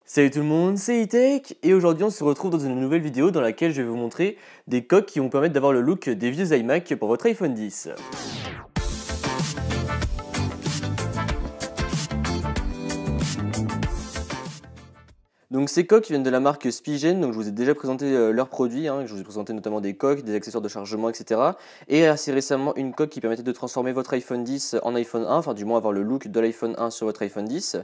Salut tout le monde, c'est E-Tech et aujourd'hui on se retrouve dans une nouvelle vidéo dans laquelle je vais vous montrer des coques qui vont permettre d'avoir le look des vieux iMac pour votre iPhone X. Donc ces coques viennent de la marque Spigen, donc je vous ai déjà présenté leurs produits, je vous ai présenté notamment des coques, des accessoires de chargement, etc. Et assez récemment une coque qui permettait de transformer votre iPhone X en iPhone 1, enfin du moins avoir le look de l'iPhone 1 sur votre iPhone X.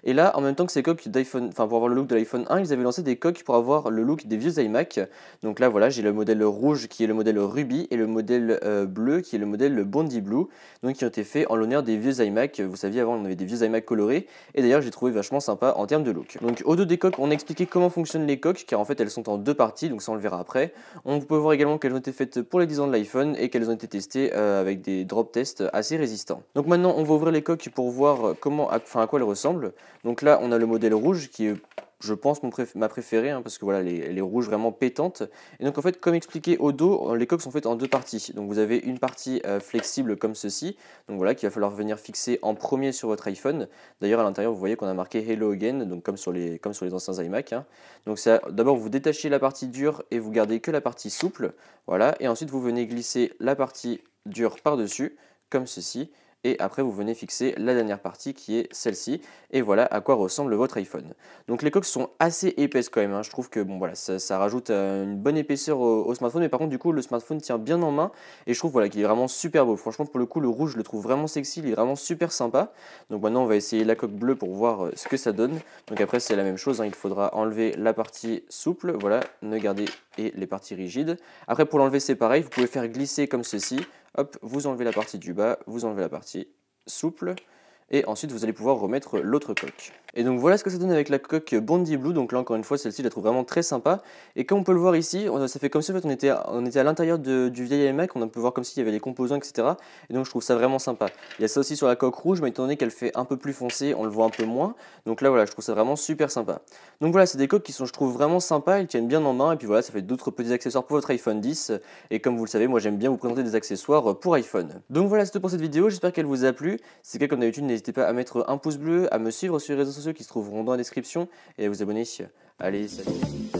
Et là, en même temps que ces coques d'iPhone, enfin pour avoir le look de l'iPhone 1, ils avaient lancé des coques pour avoir le look des vieux iMac. Donc là voilà, j'ai le modèle rouge qui est le modèle Ruby et le modèle bleu qui est le modèle Bondi Blue, donc qui ont été faits en l'honneur des vieux iMac. Vous saviez avant on avait des vieux iMac colorés et d'ailleurs j'ai trouvé vachement sympa en termes de look. Donc au dos des coques, on a expliqué comment fonctionnent les coques, car en fait elles sont en deux parties, donc ça on le verra après. On peut voir également qu'elles ont été faites pour les 10 ans de l'iPhone et qu'elles ont été testées avec des drop tests assez résistants. Donc maintenant on va ouvrir les coques pour voir à quoi elles ressemblent. Donc là on a le modèle rouge qui est, je pense, ma préférée, parce que voilà, elle est rouge vraiment pétante. Et donc en fait, comme expliqué au dos, les coques sont faites en deux parties. Donc vous avez une partie flexible comme ceci, donc voilà, qu'il va falloir venir fixer en premier sur votre iPhone. D'ailleurs à l'intérieur, vous voyez qu'on a marqué Hello Again, donc comme sur les anciens iMac. Donc d'abord vous détachez la partie dure et vous gardez que la partie souple, voilà. Et ensuite vous venez glisser la partie dure par-dessus, comme ceci. Et après vous venez fixer la dernière partie qui est celle-ci, et voilà à quoi ressemble votre iPhone. Donc les coques sont assez épaisses quand même, je trouve que bon voilà, ça rajoute une bonne épaisseur au smartphone, mais par contre du coup le smartphone tient bien en main, et je trouve voilà, qu'il est vraiment super beau. Franchement pour le coup le rouge je le trouve vraiment sexy, il est vraiment super sympa. Donc maintenant on va essayer la coque bleue pour voir ce que ça donne. Donc après c'est la même chose, il faudra enlever la partie souple, voilà, ne garder et les parties rigides. Après pour l'enlever c'est pareil, vous pouvez faire glisser comme ceci. Hop, vous enlevez la partie du bas, vous enlevez la partie souple, et ensuite vous allez pouvoir remettre l'autre coque. Et donc voilà ce que ça donne avec la coque Bondi Blue. Donc là encore une fois, celle-ci je la trouve vraiment très sympa. Et comme on peut le voir ici, ça fait comme si en fait, on était à l'intérieur du vieil iMac, on peut voir comme s'il y avait les composants, etc. Et donc je trouve ça vraiment sympa. Il y a ça aussi sur la coque rouge, mais étant donné qu'elle fait un peu plus foncée, on le voit un peu moins. Donc là voilà, je trouve ça vraiment super sympa. Donc voilà, c'est des coques qui sont, je trouve, vraiment sympas, elles tiennent bien en main, et puis voilà, ça fait d'autres petits accessoires pour votre iPhone X. Et comme vous le savez, moi j'aime bien vous présenter des accessoires pour iPhone. Donc voilà, c'est tout pour cette vidéo, j'espère qu'elle vous a plu. Si c'est le cas comme d'habitude, n'hésitez pas à mettre un pouce bleu, à me suivre sur les réseaux sociaux qui se trouveront dans la description et à vous abonner. Allez, salut!